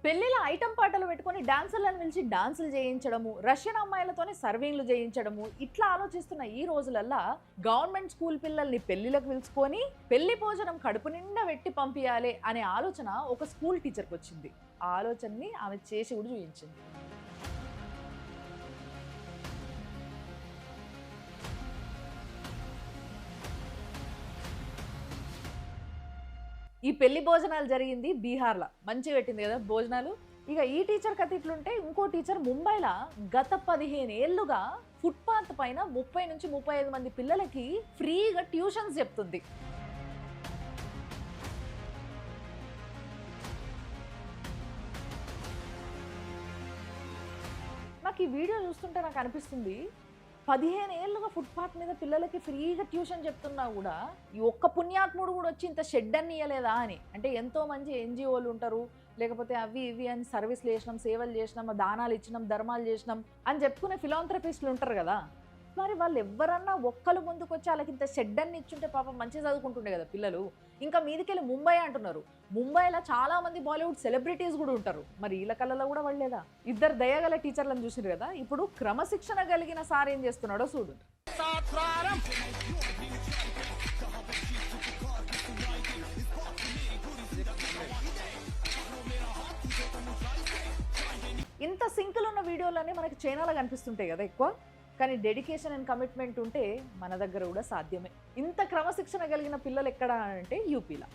పెళ్లిలో ఐటెం పాటలు పెట్టుకొని డాన్సర్లను పిలిచి డాన్సులు చేయించడము, రష్యన్ అమ్మాయిలతోనే సర్వింగ్లు చేయించడము, ఇట్లా ఆలోచిస్తున్న ఈ రోజులల్లా గవర్నమెంట్ స్కూల్ పిల్లల్ని పెళ్లిలకు పిలుచుకొని పెళ్లి భోజనం కడుపు నిండా పెట్టి పంపించాలి అనే ఆలోచన ఒక స్కూల్ టీచర్కి వచ్చింది. ఆ ఆలోచనని ఆమె చేసి కూడా చూపించింది. ఈ పెళ్లి భోజనాలు జరిగింది బీహార్లో. మంచిగా పెట్టింది కదా భోజనాలు. ఇక ఈ టీచర్ కథ ఇట్లుంటే ఇంకో టీచర్ ముంబైలో గత 15 ఏళ్లుగా ఫుట్పాత్ పైన 30 నుంచి 35 మంది పిల్లలకి ఫ్రీగా ట్యూషన్స్ చెప్తుంది. నాకు ఈ వీడియో చూస్తుంటే నాకు అనిపిస్తుంది, 15 ఏళ్ళుగా ఫుట్పాత్ మీద పిల్లలకి ఫ్రీగా ట్యూషన్ చెప్తున్నా కూడా ఈ ఒక్క పుణ్యాత్ముడు కూడా వచ్చి ఇంత షెడ్ అని ఇయ్యలేదా అని. అంటే ఎంతో మంది ఎన్జిఓలు ఉంటారు, లేకపోతే అవి ఇవి అని సర్వీస్లు చేసినాం, సేవలు చేసినాం, దానాలు ఇచ్చినాం, ధర్మాలు చేసినాం అని చెప్పుకునే ఫిలాంథ్రపిస్టులు ఉంటారు కదా. మరి వాళ్ళు ఎవరన్నా ఒక్కరు ముందుకు వచ్చి వాళ్ళకి ఇంత షెడ్ అని ఇచ్చుంటే పాపం మంచిగా చదువుకుంటుండే కదా పిల్లలు. ఇంకా మీదికెళ్ళి ముంబై అంటున్నారు. ముంబైలో చాలా మంది బాలీవుడ్ సెలబ్రిటీస్ కూడా ఉంటారు. మరి వీళ్ళ కళ్ళలో కూడా పడలేదా? ఇద్దరు దయగల టీచర్లను చూసిరు కదా. ఇప్పుడు క్రమశిక్షణ కలిగిన సార్ ఏం చేస్తున్నాడో చూడు. ఇంత సింకులు ఉన్న వీడియోలన్నీ మనకి చైనాలో కనిపిస్తుంటాయి కదా ఎక్కువ. కానీ డెడికేషన్ అండ్ కమిట్మెంట్ ఉంటే మన దగ్గర కూడా సాధ్యమే. ఇంత క్రమశిక్షణ కలిగిన పిల్లలు ఎక్కడ అంటే యూపీలో.